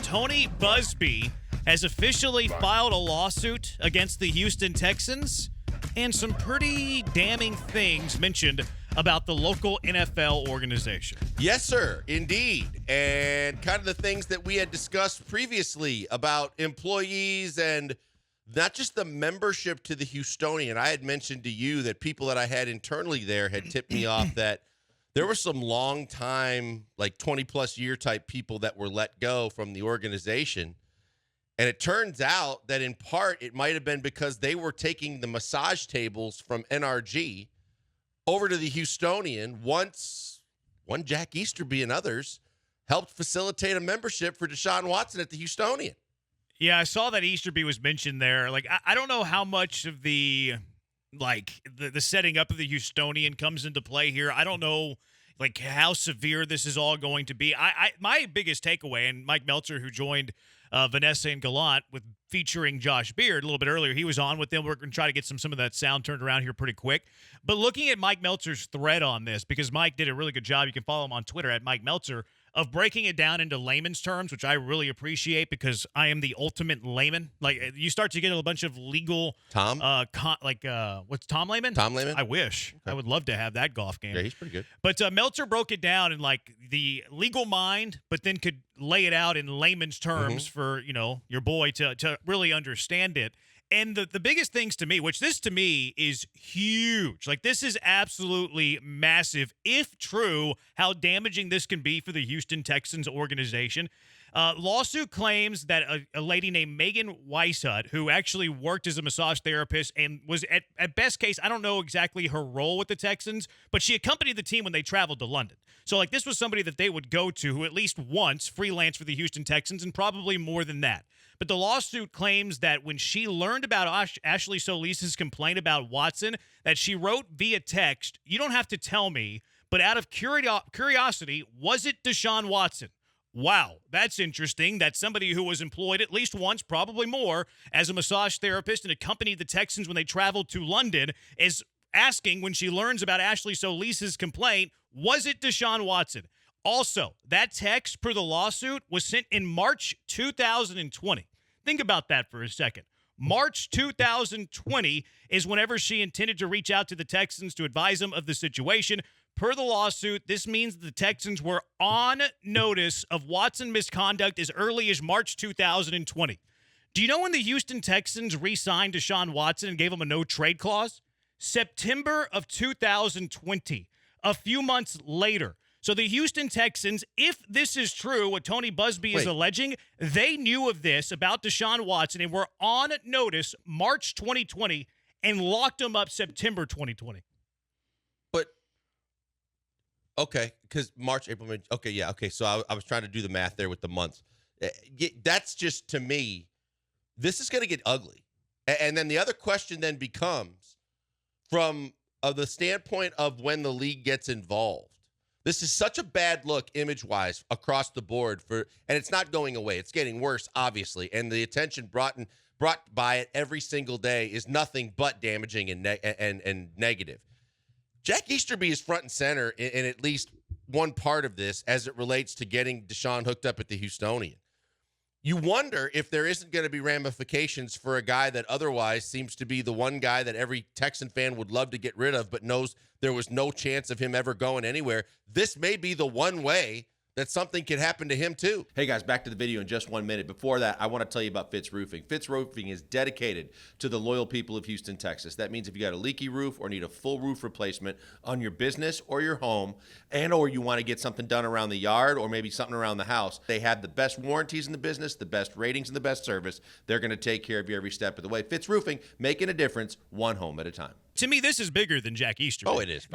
Tony Busby has officially filed a lawsuit against the Houston Texans, and some pretty damning things mentioned about the local NFL organization. Yes, sir, indeed. And kind of the things that we had discussed previously about employees and not just the membership to the Houstonian. I had mentioned to you that people that I had internally there had tipped me off that there were some long time, like 20-plus year type people that were let go from the organization. And it turns out that in part it might have been because they were taking the massage tables from NRG over to the Houstonian once one Jack Easterby and others helped facilitate a membership for Deshaun Watson at the Houstonian. Yeah, I saw that Easterby was mentioned there. Like, I don't know how much of the setting up of the Houstonian comes into play here. I don't know, like, how severe this is all going to be. My biggest takeaway, and Mike Meltzer, who joined Vanessa and Gallant with featuring Josh Beard a little bit earlier, he was on with them. We're going to try to get some of that sound turned around here pretty quick. But looking at Mike Meltzer's thread on this, because Mike did a really good job, you can follow him on Twitter at Mike Meltzer, of breaking it down into layman's terms, which I really appreciate because I am the ultimate layman. Like, you start to get a bunch of legal Tom? What's Tom Lehman? Tom Lehman? I wish. Okay. I would love to have that golf game. Yeah, he's pretty good. But Meltzer broke it down in, like, the legal mind, but then could lay it out in layman's terms for, your boy to really understand it. And the biggest things to me, which this to me is huge. Like, this is absolutely massive, if true, how damaging this can be for the Houston Texans organization. Lawsuit claims that a lady named Megan Weishut, who actually worked as a massage therapist and was at best case, I don't know exactly her role with the Texans, but she accompanied the team when they traveled to London. So, like, this was somebody that they would go to who at least once freelanced for the Houston Texans, and probably more than that. But the lawsuit claims that when she learned about Ashley Solis's complaint about Watson, that she wrote via text, "You don't have to tell me, but out of curiosity, was it Deshaun Watson?" Wow, that's interesting that somebody who was employed at least once, probably more, as a massage therapist and accompanied the Texans when they traveled to London is asking when she learns about Ashley Solis's complaint, was it Deshaun Watson? Also, that text per the lawsuit was sent in March 2020. Think about that for a second. March 2020 is whenever she intended to reach out to the Texans to advise them of the situation. Per the lawsuit, this means that the Texans were on notice of Watson misconduct as early as March 2020. Do you know when the Houston Texans re-signed Deshaun Watson and gave him a no-trade clause? September of 2020, a few months later. So the Houston Texans, if this is true, what Tony Busby is alleging, they knew of this about Deshaun Watson and were on notice March 2020 and locked him up September 2020. But, okay, because March, April, May, okay, yeah, okay. So I was trying to do the math there with the months. That's just, to me, this is going to get ugly. And then the other question then becomes, from the standpoint of when the league gets involved, this is such a bad look image-wise across the board and it's not going away. It's getting worse, obviously, and the attention brought by it every single day is nothing but damaging and negative. Jack Easterby is front and center in at least one part of this as it relates to getting Deshaun hooked up at the Houstonian. You wonder if there isn't going to be ramifications for a guy that otherwise seems to be the one guy that every Texan fan would love to get rid of, but knows there was no chance of him ever going anywhere. This may be the one way that something could happen to him too. Hey guys, back to the video in just 1 minute. Before that, I want to tell you about Fitz Roofing. Fitz Roofing is dedicated to the loyal people of Houston, Texas. That means if you got a leaky roof or need a full roof replacement on your business or your home, or you want to get something done around the yard or maybe something around the house, they have the best warranties in the business, the best ratings, and the best service. They're going to take care of you every step of the way. Fitz Roofing, making a difference one home at a time. To me, this is bigger than Jack Easterby. Oh, it is.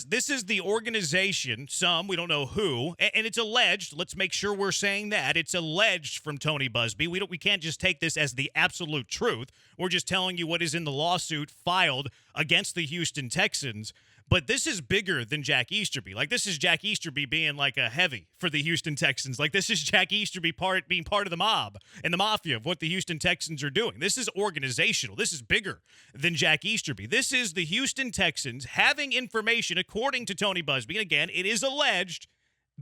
This is the organization, we don't know who, and it's alleged. Let's make sure we're saying that. It's alleged from Tony Busby. We can't just take this as the absolute truth. We're just telling you what is in the lawsuit filed against the Houston Texans. But this is bigger than Jack Easterby. Like, this is Jack Easterby being like a heavy for the Houston Texans. Like, this is Jack Easterby being part of the mob and the mafia of what the Houston Texans are doing. This is organizational. This is bigger than Jack Easterby. This is the Houston Texans having information, according to Tony Busby. And again, it is alleged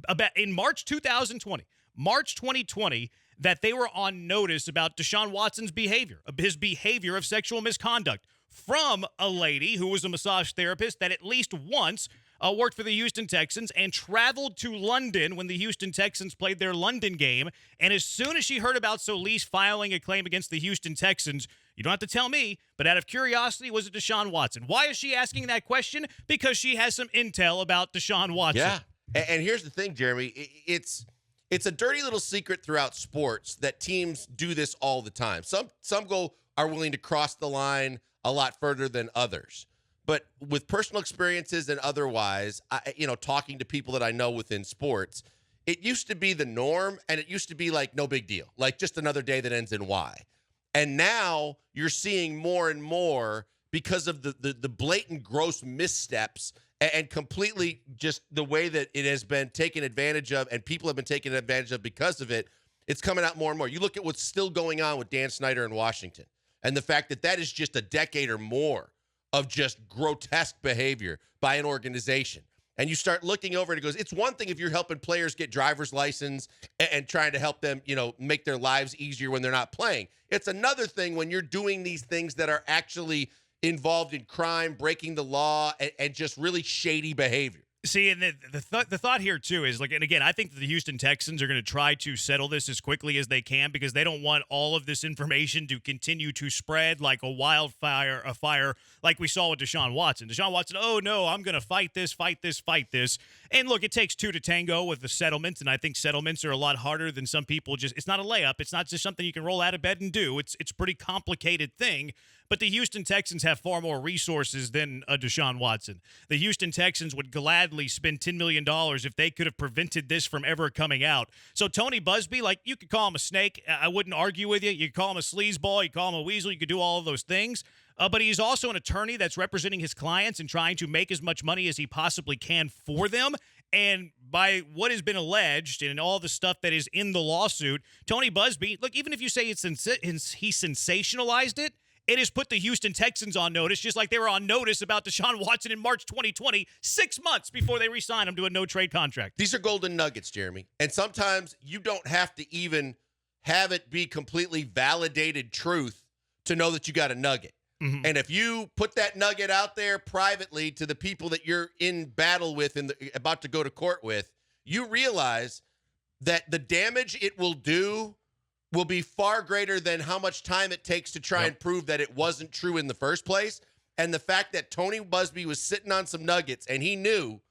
about in March 2020, that they were on notice about Deshaun Watson's behavior, his behavior of sexual misconduct from a lady who was a massage therapist that at least once worked for the Houston Texans and traveled to London when the Houston Texans played their London game. And as soon as she heard about Solis filing a claim against the Houston Texans, you don't have to tell me, but out of curiosity, was it Deshaun Watson? Why is she asking that question? Because she has some intel about Deshaun Watson. Yeah. And here's the thing, Jeremy. It's a dirty little secret throughout sports that teams do this all the time. Some are willing to cross the line a lot further than others. But with personal experiences and otherwise, talking to people that I know within sports, it used to be the norm, and it used to be like no big deal, like just another day that ends in Y. And now you're seeing more and more because of the blatant, gross missteps and completely just the way that it has been taken advantage of and people have been taken advantage of because of it. It's coming out more and more. You look at what's still going on with Dan Snyder in Washington and the fact that is just a decade or more of just grotesque behavior by an organization. And you start looking over and it goes, it's one thing if you're helping players get driver's license and trying to help them, make their lives easier when they're not playing. It's another thing when you're doing these things that are actually involved in crime, breaking the law, and just really shady behavior. See, and the thought here, too, is, and again, I think that the Houston Texans are going to try to settle this as quickly as they can because they don't want all of this information to continue to spread like a wildfire, a fire like we saw with Deshaun Watson. Deshaun Watson, oh, no, I'm going to fight this. And, look, it takes two to tango with the settlements, and I think settlements are a lot harder than some people it's not a layup. It's not just something you can roll out of bed and do. It's a pretty complicated thing. But the Houston Texans have far more resources than a Deshaun Watson. The Houston Texans would gladly spend $10 million if they could have prevented this from ever coming out. So Tony Busby, you could call him a snake. I wouldn't argue with you. You could call him a sleazeball. You could call him a weasel. You could do all of those things. But he's also an attorney that's representing his clients and trying to make as much money as he possibly can for them. And by what has been alleged and all the stuff that is in the lawsuit, Tony Busby, even if you say he sensationalized it, it has put the Houston Texans on notice, just like they were on notice about Deshaun Watson in March 2020, 6 months before they re-signed him to a no-trade contract. These are golden nuggets, Jeremy. And sometimes you don't have to even have it be completely validated truth to know that you got a nugget. Mm-hmm. And if you put that nugget out there privately to the people that you're in battle with and about to go to court with, you realize that the damage it will do will be far greater than how much time it takes to try and prove that it wasn't true in the first place. And the fact that Tony Busby was sitting on some nuggets and he knew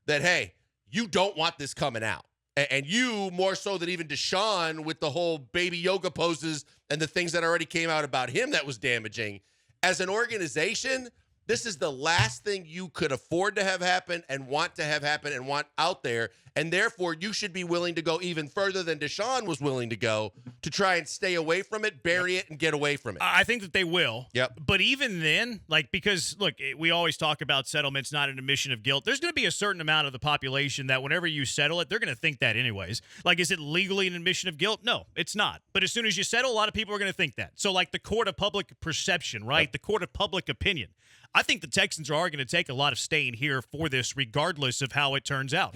that, hey, you don't want this coming out. And you, more so than even Deshaun with the whole baby yoga poses and the things that already came out about him that was damaging. As an organization, this is the last thing you could afford to have happen and want to have happen and want out there. And therefore, you should be willing to go even further than Deshaun was willing to go to try and stay away from it, bury it, and get away from it. I think that they will. Yep. But even then, because, look, we always talk about settlements, not an admission of guilt. There's going to be a certain amount of the population that whenever you settle it, they're going to think that anyways. Is it legally an admission of guilt? No, it's not. But as soon as you settle, a lot of people are going to think that. So, the court of public perception, right? Yep. The court of public opinion. I think the Texans are going to take a lot of staying here for this regardless of how it turns out.